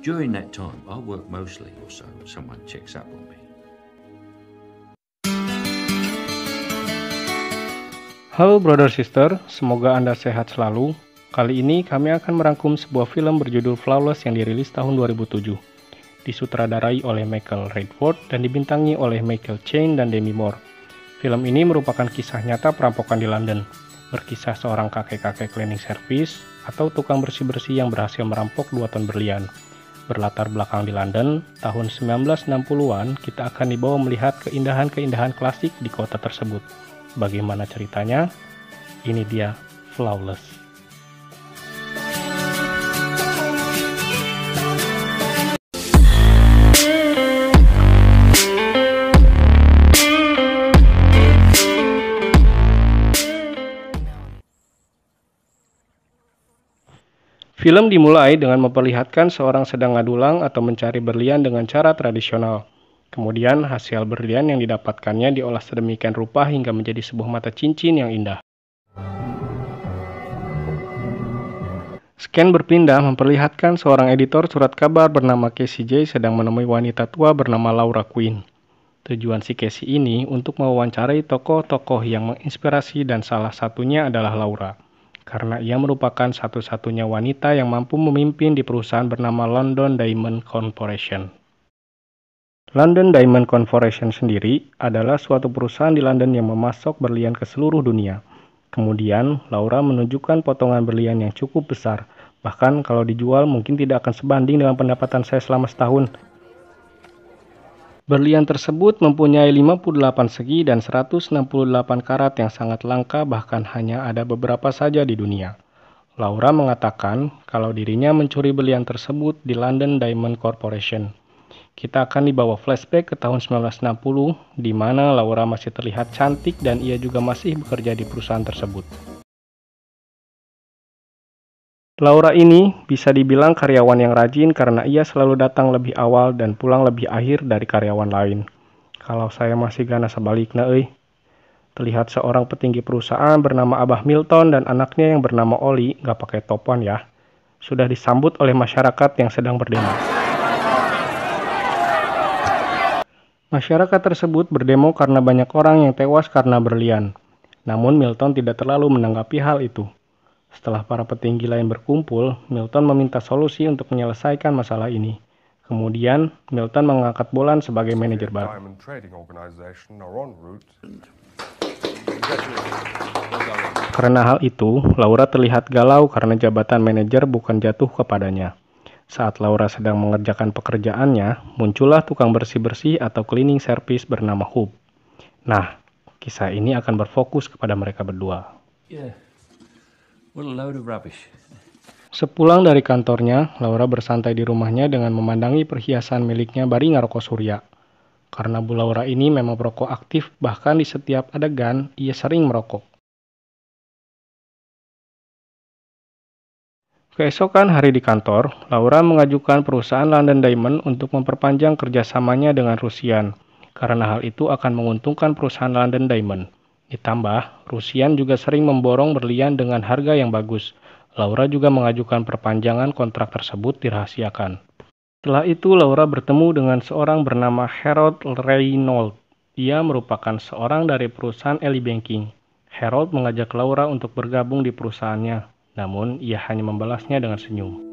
During that time, I work mostly or so when someone checks up on me. Halo brother sister, semoga Anda sehat selalu. Kali ini kami akan merangkum sebuah film berjudul Flawless yang dirilis tahun 2007. Disutradarai oleh Michael Radford dan dibintangi oleh Michael Caine dan Demi Moore. Film ini merupakan kisah nyata perampokan di London, berkisah seorang kakek-kakek cleaning service atau tukang bersih-bersih yang berhasil merampok 2 ton berlian. Berlatar belakang di London, tahun 1960-an, kita akan dibawa melihat keindahan-keindahan klasik di kota tersebut. Bagaimana ceritanya? Ini dia Flawless. Film dimulai dengan memperlihatkan seorang sedang ngadulang atau mencari berlian dengan cara tradisional. Kemudian hasil berlian yang didapatkannya diolah sedemikian rupa hingga menjadi sebuah mata cincin yang indah. Scan berpindah memperlihatkan seorang editor surat kabar bernama Casey J sedang menemui wanita tua bernama Laura Quinn. Tujuan si Casey ini untuk mewawancarai tokoh-tokoh yang menginspirasi dan salah satunya adalah Laura. Karena ia merupakan satu-satunya wanita yang mampu memimpin di perusahaan bernama London Diamond Corporation. London Diamond Corporation sendiri adalah suatu perusahaan di London yang memasok berlian ke seluruh dunia. Kemudian, Laura menunjukkan potongan berlian yang cukup besar. Bahkan kalau dijual mungkin tidak akan sebanding dengan pendapatan saya selama setahun. Berlian tersebut mempunyai 58 segi dan 168 karat yang sangat langka, bahkan hanya ada beberapa saja di dunia. Laura mengatakan kalau dirinya mencuri berlian tersebut di London Diamond Corporation. Kita akan dibawa flashback ke tahun 1960, di mana Laura masih terlihat cantik dan ia juga masih bekerja di perusahaan tersebut. Laura ini bisa dibilang karyawan yang rajin karena ia selalu datang lebih awal dan pulang lebih akhir dari karyawan lain. Kalau saya masih gana sebaliknya, terlihat seorang petinggi perusahaan bernama Abah Milton dan anaknya yang bernama Oli, gak pakai topan ya, sudah disambut oleh masyarakat yang sedang berdemo. Masyarakat tersebut berdemo karena banyak orang yang tewas karena berlian. Namun Milton tidak terlalu menanggapi hal itu. Setelah para petinggi lain berkumpul, Milton meminta solusi untuk menyelesaikan masalah ini. Kemudian, Milton mengangkat Bolan sebagai manajer baru. Karena hal itu, Laura terlihat galau karena jabatan manajer bukan jatuh kepadanya. Saat Laura sedang mengerjakan pekerjaannya, muncullah tukang bersih-bersih atau cleaning service bernama Hub. Nah, kisah ini akan berfokus kepada mereka berdua. Sepulang dari kantornya, Laura bersantai di rumahnya dengan memandangi perhiasan miliknya Baringa rokok surya. Karena Bu Laura ini memang perokok aktif, bahkan di setiap adegan, ia sering merokok. Keesokan hari di kantor, Laura mengajukan perusahaan London Diamond untuk memperpanjang kerjasamanya dengan Rusian, karena hal itu akan menguntungkan perusahaan London Diamond. Ditambah, Rusian juga sering memborong berlian dengan harga yang bagus. Laura juga mengajukan perpanjangan kontrak tersebut dirahasiakan. Setelah itu, Laura bertemu dengan seorang bernama Harold Reynolds. Ia merupakan seorang dari perusahaan Ellie Banking. Harold mengajak Laura untuk bergabung di perusahaannya. Namun, ia hanya membalasnya dengan senyum.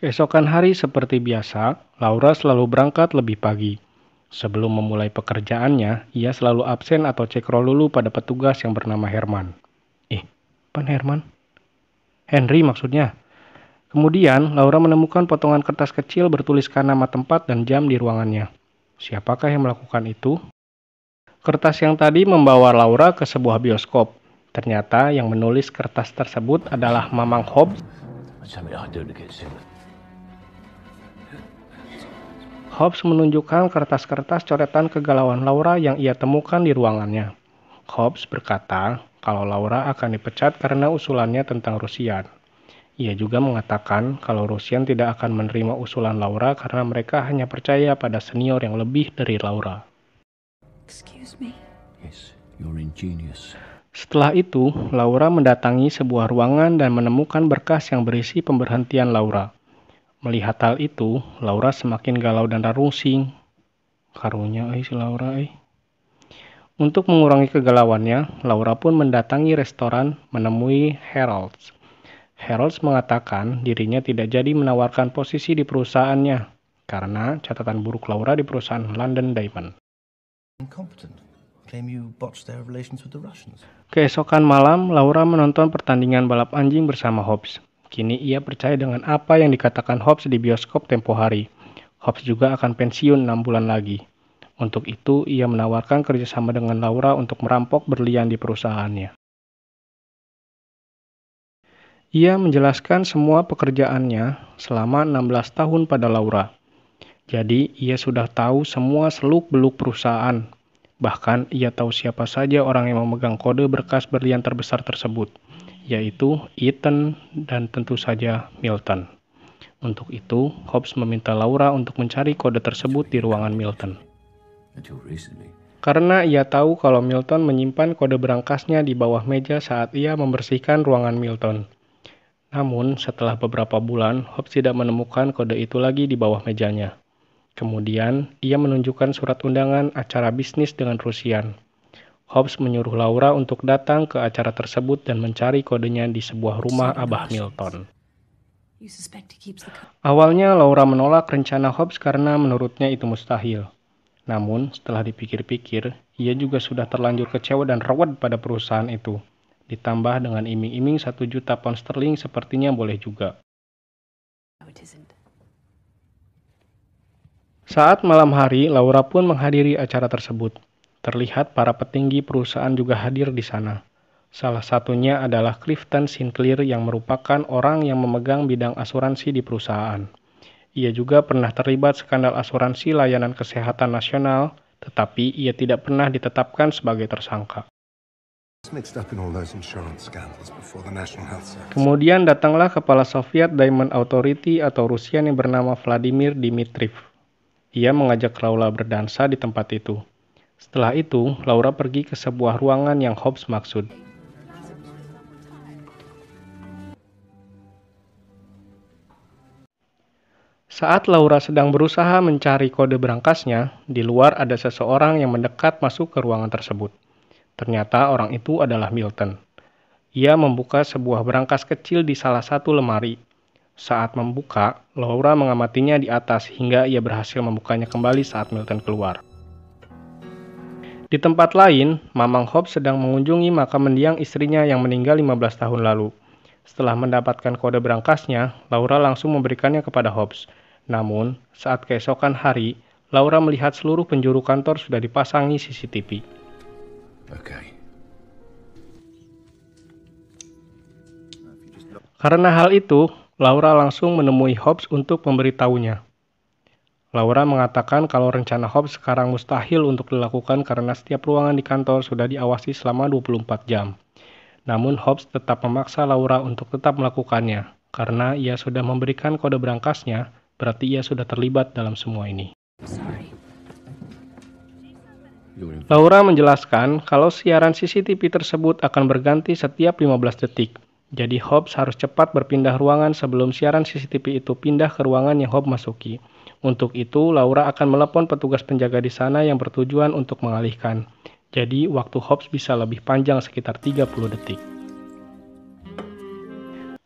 Keesokan hari seperti biasa, Laura selalu berangkat lebih pagi. Sebelum memulai pekerjaannya, ia selalu absen atau cek roll dulu pada petugas yang bernama Herman. Pan Herman? Henry maksudnya. Kemudian, Laura menemukan potongan kertas kecil bertuliskan nama tempat dan jam di ruangannya. Siapakah yang melakukan itu? Kertas yang tadi membawa Laura ke sebuah bioskop. Ternyata yang menulis kertas tersebut adalah Mamang Hobbs. Hobbs menunjukkan kertas-kertas coretan kegalauan Laura yang ia temukan di ruangannya. Hobbs berkata kalau Laura akan dipecat karena usulannya tentang Rusian. Ia juga mengatakan kalau Rusian tidak akan menerima usulan Laura karena mereka hanya percaya pada senior yang lebih dari Laura. Excuse me. Yes, you're ingenious. Setelah itu, Laura mendatangi sebuah ruangan dan menemukan berkas yang berisi pemberhentian Laura. Melihat hal itu, Laura semakin galau dan rungsing. Karunya si Laura. Untuk mengurangi kegalauannya, Laura pun mendatangi restoran menemui Harold. Harold mengatakan dirinya tidak jadi menawarkan posisi di perusahaannya karena catatan buruk Laura di perusahaan London Diamond. Incompetent. Claim you botched their relations with the Russians. Keesokan malam, Laura menonton pertandingan balap anjing bersama Hobbs. Kini ia percaya dengan apa yang dikatakan Hobbs di bioskop tempo hari. Hobbs juga akan pensiun 6 bulan lagi. Untuk itu, ia menawarkan kerjasama dengan Laura untuk merampok berlian di perusahaannya. Ia menjelaskan semua pekerjaannya selama 16 tahun pada Laura. Jadi, ia sudah tahu semua seluk-beluk perusahaan. Bahkan, ia tahu siapa saja orang yang memegang kode berkas berlian terbesar tersebut, yaitu Ethan dan tentu saja Milton. Untuk itu, Hobbs meminta Laura untuk mencari kode tersebut di ruangan Milton. Karena ia tahu kalau Milton menyimpan kode berangkasnya di bawah meja saat ia membersihkan ruangan Milton. Namun, setelah beberapa bulan, Hobbs tidak menemukan kode itu lagi di bawah mejanya. Kemudian, ia menunjukkan surat undangan acara bisnis dengan Rusian. Hobbs menyuruh Laura untuk datang ke acara tersebut dan mencari kodenya di sebuah rumah Abah Milton. Awalnya, Laura menolak rencana Hobbs karena menurutnya itu mustahil. Namun, setelah dipikir-pikir, ia juga sudah terlanjur kecewa dan rewel pada perusahaan itu. Ditambah dengan iming-iming 1 juta pound sterling sepertinya boleh juga. Saat malam hari, Laura pun menghadiri acara tersebut. Terlihat para petinggi perusahaan juga hadir di sana. Salah satunya adalah Clifton Sinclair yang merupakan orang yang memegang bidang asuransi di perusahaan. Ia juga pernah terlibat skandal asuransi layanan kesehatan nasional, tetapi ia tidak pernah ditetapkan sebagai tersangka. Kemudian datanglah kepala Soviet Diamond Authority atau Rusia yang bernama Vladimir Dimitriev. Ia mengajak Laura berdansa di tempat itu. Setelah itu, Laura pergi ke sebuah ruangan yang Hobbs maksud. Saat Laura sedang berusaha mencari kode berangkasnya, di luar ada seseorang yang mendekat masuk ke ruangan tersebut. Ternyata orang itu adalah Milton. Ia membuka sebuah berangkas kecil di salah satu lemari. Saat membuka, Laura mengamatinya di atas hingga ia berhasil membukanya kembali saat Milton keluar. Di tempat lain, Mamang Hobbs sedang mengunjungi makam mendiang istrinya yang meninggal 15 tahun lalu. Setelah mendapatkan kode berangkasnya, Laura langsung memberikannya kepada Hobbs. Namun, saat keesokan hari, Laura melihat seluruh penjuru kantor sudah dipasangi CCTV. Karena hal itu, Laura langsung menemui Hobbs untuk memberitahunya. Laura mengatakan kalau rencana Hobbs sekarang mustahil untuk dilakukan karena setiap ruangan di kantor sudah diawasi selama 24 jam. Namun Hobbs tetap memaksa Laura untuk tetap melakukannya, karena ia sudah memberikan kode berangkasnya, berarti ia sudah terlibat dalam semua ini. Laura menjelaskan kalau siaran CCTV tersebut akan berganti setiap 15 detik. Jadi Hobbs harus cepat berpindah ruangan sebelum siaran CCTV itu pindah ke ruangan yang Hobbs masuki. Untuk itu, Laura akan melepon petugas penjaga di sana yang bertujuan untuk mengalihkan. Jadi, waktu Hobbs bisa lebih panjang sekitar 30 detik.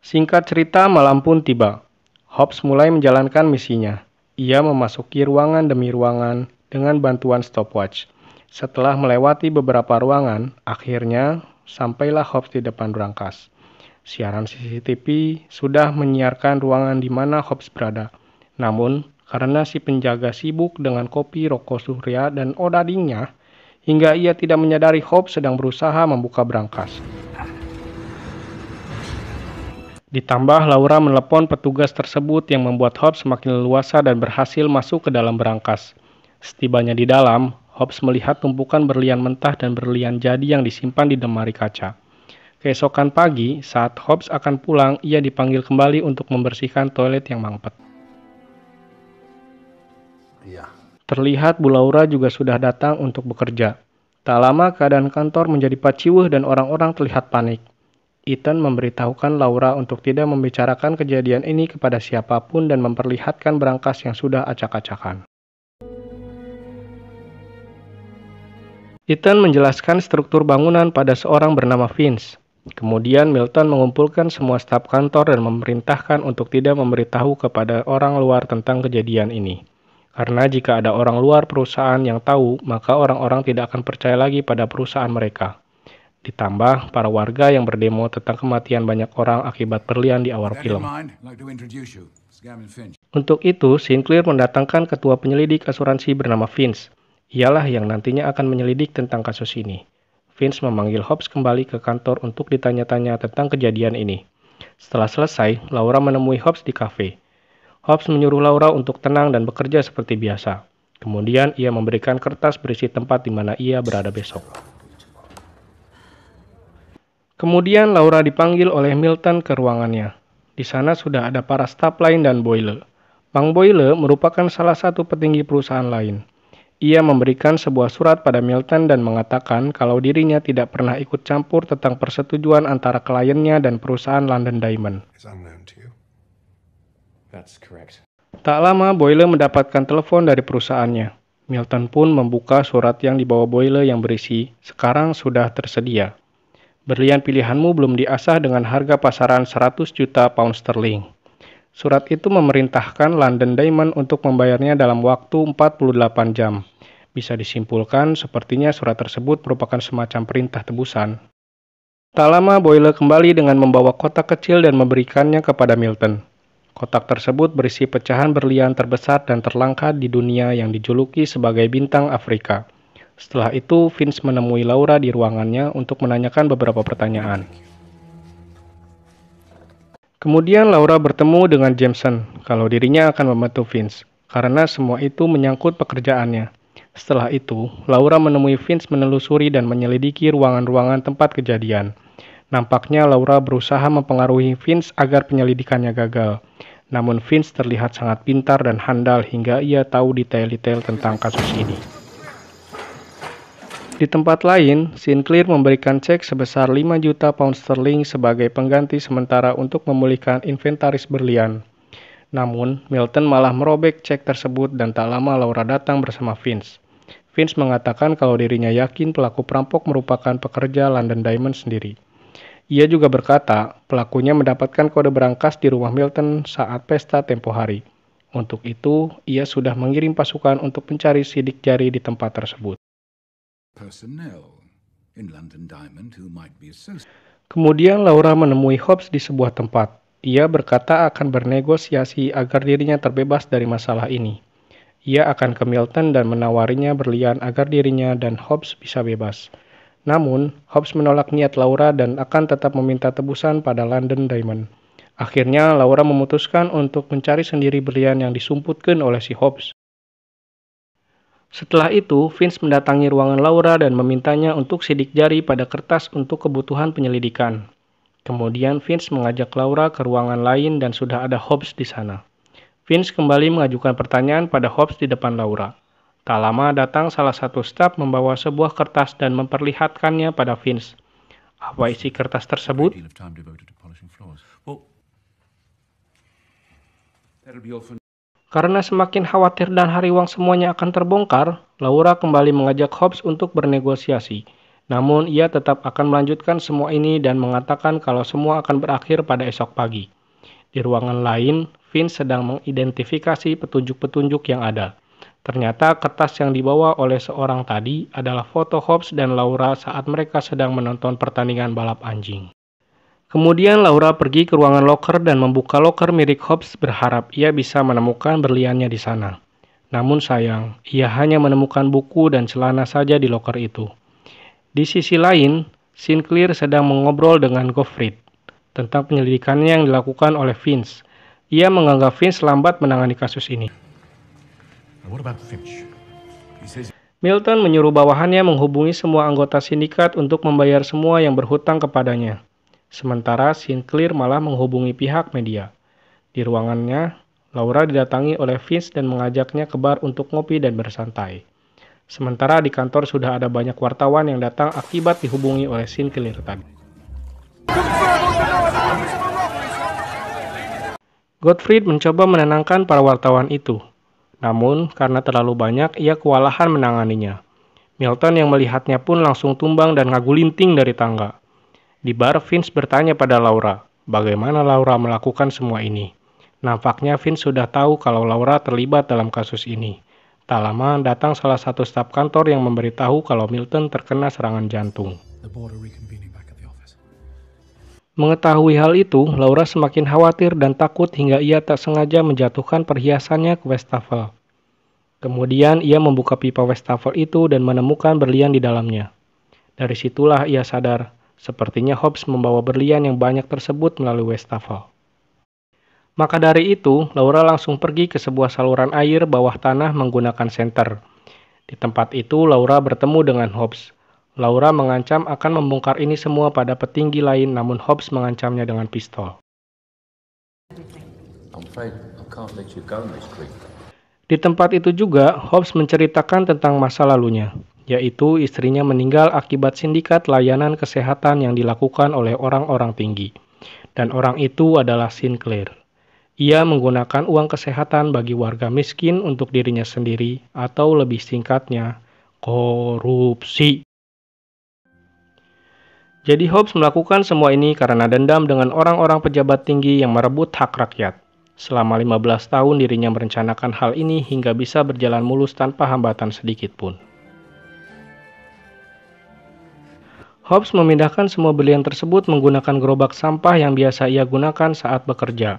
Singkat cerita, malam pun tiba. Hobbs mulai menjalankan misinya. Ia memasuki ruangan demi ruangan dengan bantuan stopwatch. Setelah melewati beberapa ruangan, akhirnya sampailah Hobbs di depan berangkas. Siaran CCTV sudah menyiarkan ruangan di mana Hobbs berada. Namun, karena si penjaga sibuk dengan kopi, rokok surya, dan odadingnya, hingga ia tidak menyadari Hobbs sedang berusaha membuka berangkas. Ditambah Laura menelepon petugas tersebut yang membuat Hobbs semakin leluasa dan berhasil masuk ke dalam berangkas. Setibanya di dalam, Hobbs melihat tumpukan berlian mentah dan berlian jadi yang disimpan di lemari kaca. Keesokan pagi, saat Hobbs akan pulang, ia dipanggil kembali untuk membersihkan toilet yang mampet. Terlihat Bu Laura juga sudah datang untuk bekerja. Tak lama keadaan kantor menjadi paciweuh dan orang-orang terlihat panik. Ethan memberitahukan Laura untuk tidak membicarakan kejadian ini kepada siapapun dan memperlihatkan berangkas yang sudah acak-acakan. Ethan menjelaskan struktur bangunan pada seorang bernama Vince. Kemudian Milton mengumpulkan semua staf kantor dan memerintahkan untuk tidak memberitahu kepada orang luar tentang kejadian ini. Karena jika ada orang luar perusahaan yang tahu, maka orang-orang tidak akan percaya lagi pada perusahaan mereka. Ditambah para warga yang berdemo tentang kematian banyak orang akibat berlian di awal film. Untuk itu, Sinclair mendatangkan ketua penyelidik asuransi bernama Vince. Ialah yang nantinya akan menyelidik tentang kasus ini. Vince memanggil Hobbs kembali ke kantor untuk ditanya-tanya tentang kejadian ini. Setelah selesai, Laura menemui Hobbs di kafe. Hobbs menyuruh Laura untuk tenang dan bekerja seperti biasa. Kemudian ia memberikan kertas berisi tempat di mana ia berada besok. Kemudian Laura dipanggil oleh Milton ke ruangannya. Di sana sudah ada para staf lain dan Boyle. Bang Boyle merupakan salah satu petinggi perusahaan lain. Ia memberikan sebuah surat pada Milton dan mengatakan kalau dirinya tidak pernah ikut campur tentang persetujuan antara kliennya dan perusahaan London Diamond. Tak lama Boyle mendapatkan telepon dari perusahaannya. Milton pun membuka surat yang dibawa Boyle yang berisi, "Sekarang sudah tersedia. Berlian pilihanmu belum diasah dengan harga pasaran 100 juta pound sterling." Surat itu memerintahkan London Diamond untuk membayarnya dalam waktu 48 jam. Bisa disimpulkan, sepertinya surat tersebut merupakan semacam perintah tebusan. Tak lama Boyle kembali dengan membawa kotak kecil dan memberikannya kepada Milton. Kotak tersebut berisi pecahan berlian terbesar dan terlangka di dunia yang dijuluki sebagai bintang Afrika. Setelah itu, Vince menemui Laura di ruangannya untuk menanyakan beberapa pertanyaan. Kemudian Laura bertemu dengan Jameson kalau dirinya akan membantu Vince, karena semua itu menyangkut pekerjaannya. Setelah itu, Laura menemui Vince menelusuri dan menyelidiki ruangan-ruangan tempat kejadian. Nampaknya Laura berusaha mempengaruhi Vince agar penyelidikannya gagal. Namun Vince terlihat sangat pintar dan handal hingga ia tahu detail-detail tentang kasus ini. Di tempat lain, Sinclair memberikan cek sebesar 5 juta pound sterling sebagai pengganti sementara untuk memulihkan inventaris berlian. Namun, Milton malah merobek cek tersebut dan tak lama Laura datang bersama Vince. Vince mengatakan kalau dirinya yakin pelaku perampok merupakan pekerja London Diamond sendiri. Ia juga berkata, pelakunya mendapatkan kode berangkas di rumah Milton saat pesta tempo hari. Untuk itu, ia sudah mengirim pasukan untuk mencari sidik jari di tempat tersebut. Kemudian Laura menemui Hobbs di sebuah tempat. Ia berkata akan bernegosiasi agar dirinya terbebas dari masalah ini. Ia akan ke Milton dan menawarinya berlian agar dirinya dan Hobbs bisa bebas. Namun, Hobbs menolak niat Laura dan akan tetap meminta tebusan pada London Diamond. Akhirnya, Laura memutuskan untuk mencari sendiri berlian yang disumputkan oleh si Hobbs. Setelah itu, Vince mendatangi ruangan Laura dan memintanya untuk sidik jari pada kertas untuk kebutuhan penyelidikan. Kemudian Vince mengajak Laura ke ruangan lain dan sudah ada Hobbs di sana. Vince kembali mengajukan pertanyaan pada Hobbs di depan Laura. Tak lama datang salah satu staf membawa sebuah kertas dan memperlihatkannya pada Vince. Apa isi kertas tersebut? Karena semakin khawatir dan hariwang semuanya akan terbongkar, Laura kembali mengajak Hobbs untuk bernegosiasi. Namun, ia tetap akan melanjutkan semua ini dan mengatakan kalau semua akan berakhir pada esok pagi. Di ruangan lain, Vince sedang mengidentifikasi petunjuk-petunjuk yang ada. Ternyata kertas yang dibawa oleh seorang tadi adalah foto Hobbs dan Laura saat mereka sedang menonton pertandingan balap anjing. Kemudian Laura pergi ke ruangan loker dan membuka loker milik Hobbs berharap ia bisa menemukan berliannya di sana. Namun sayang, ia hanya menemukan buku dan celana saja di loker itu. Di sisi lain, Sinclair sedang mengobrol dengan Gottfried tentang penyelidikannya yang dilakukan oleh Vince. Ia menganggap Vince lambat menangani kasus ini. Milton menyuruh bawahannya menghubungi semua anggota sindikat untuk membayar semua yang berhutang kepadanya. Sementara Sinclair malah menghubungi pihak media. Di ruangannya, Laura didatangi oleh Vince dan mengajaknya ke bar untuk ngopi dan bersantai. Sementara di kantor sudah ada banyak wartawan yang datang akibat dihubungi oleh Sinclair tadi. Gottfried mencoba menenangkan para wartawan itu. Namun, karena terlalu banyak, ia kewalahan menanganinya. Milton yang melihatnya pun langsung tumbang dan ngagulinting dari tangga. Di bar, Vince bertanya pada Laura, bagaimana Laura melakukan semua ini. Nampaknya Vince sudah tahu kalau Laura terlibat dalam kasus ini. Tak lama datang salah satu staf kantor yang memberitahu kalau Milton terkena serangan jantung. Mengetahui hal itu, Laura semakin khawatir dan takut hingga ia tak sengaja menjatuhkan perhiasannya ke wastafel. Kemudian ia membuka pipa wastafel itu dan menemukan berlian di dalamnya. Dari situlah ia sadar, sepertinya Hobbs membawa berlian yang banyak tersebut melalui wastafel. Maka dari itu, Laura langsung pergi ke sebuah saluran air bawah tanah menggunakan senter. Di tempat itu, Laura bertemu dengan Hobbs. Laura mengancam akan membongkar ini semua pada petinggi lain, namun Hobbs mengancamnya dengan pistol. Di tempat itu juga, Hobbs menceritakan tentang masa lalunya, yaitu istrinya meninggal akibat sindikat layanan kesehatan yang dilakukan oleh orang-orang tinggi. Dan orang itu adalah Sinclair. Ia menggunakan uang kesehatan bagi warga miskin untuk dirinya sendiri, atau lebih singkatnya, korupsi. Jadi Hobbs melakukan semua ini karena dendam dengan orang-orang pejabat tinggi yang merebut hak rakyat. Selama 15 tahun dirinya merencanakan hal ini hingga bisa berjalan mulus tanpa hambatan sedikit pun. Hobbs memindahkan semua berlian tersebut menggunakan gerobak sampah yang biasa ia gunakan saat bekerja.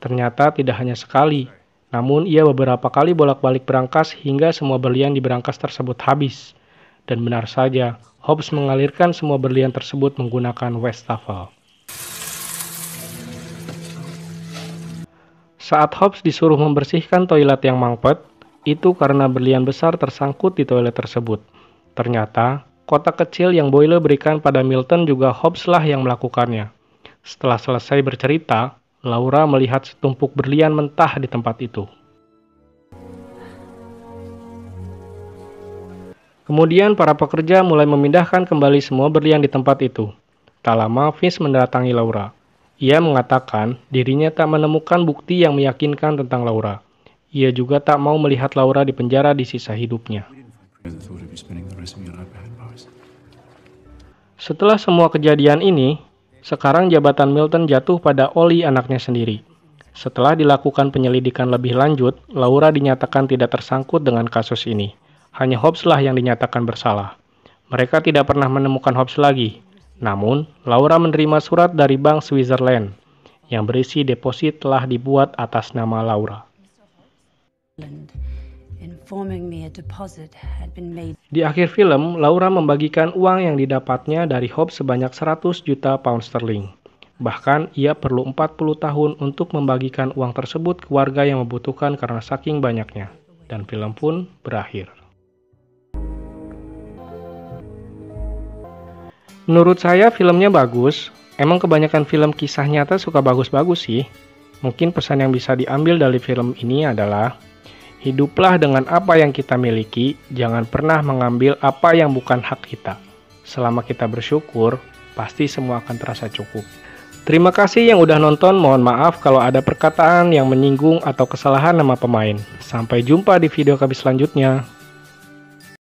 Ternyata tidak hanya sekali, namun ia beberapa kali bolak-balik berangkas hingga semua berlian di berangkas tersebut habis. Dan benar saja, Hobbs mengalirkan semua berlian tersebut menggunakan wastafel. Saat Hobbs disuruh membersihkan toilet yang mangpet, itu karena berlian besar tersangkut di toilet tersebut. Ternyata, kotak kecil yang Boyle berikan pada Milton juga Hobbs lah yang melakukannya. Setelah selesai bercerita, Laura melihat setumpuk berlian mentah di tempat itu. Kemudian para pekerja mulai memindahkan kembali semua berlian di tempat itu. Tak lama, Vince mendatangi Laura. Ia mengatakan dirinya tak menemukan bukti yang meyakinkan tentang Laura. Ia juga tak mau melihat Laura di penjara di sisa hidupnya. Setelah semua kejadian ini, sekarang jabatan Milton jatuh pada Ollie anaknya sendiri. Setelah dilakukan penyelidikan lebih lanjut, Laura dinyatakan tidak tersangkut dengan kasus ini. Hanya Hobbs lah yang dinyatakan bersalah. Mereka tidak pernah menemukan Hobbs lagi. Namun, Laura menerima surat dari Bank Switzerland yang berisi deposit telah dibuat atas nama Laura. Di akhir film, Laura membagikan uang yang didapatnya dari Hobbs sebanyak 100 juta pound sterling. Bahkan, ia perlu 40 tahun untuk membagikan uang tersebut ke warga yang membutuhkan karena saking banyaknya. Dan film pun berakhir. Menurut saya filmnya bagus. Emang kebanyakan film kisah nyata suka bagus-bagus sih. Mungkin pesan yang bisa diambil dari film ini adalah hiduplah dengan apa yang kita miliki, jangan pernah mengambil apa yang bukan hak kita. Selama kita bersyukur, pasti semua akan terasa cukup. Terima kasih yang udah nonton, mohon maaf kalau ada perkataan yang menyinggung atau kesalahan nama pemain. Sampai jumpa di video kami selanjutnya.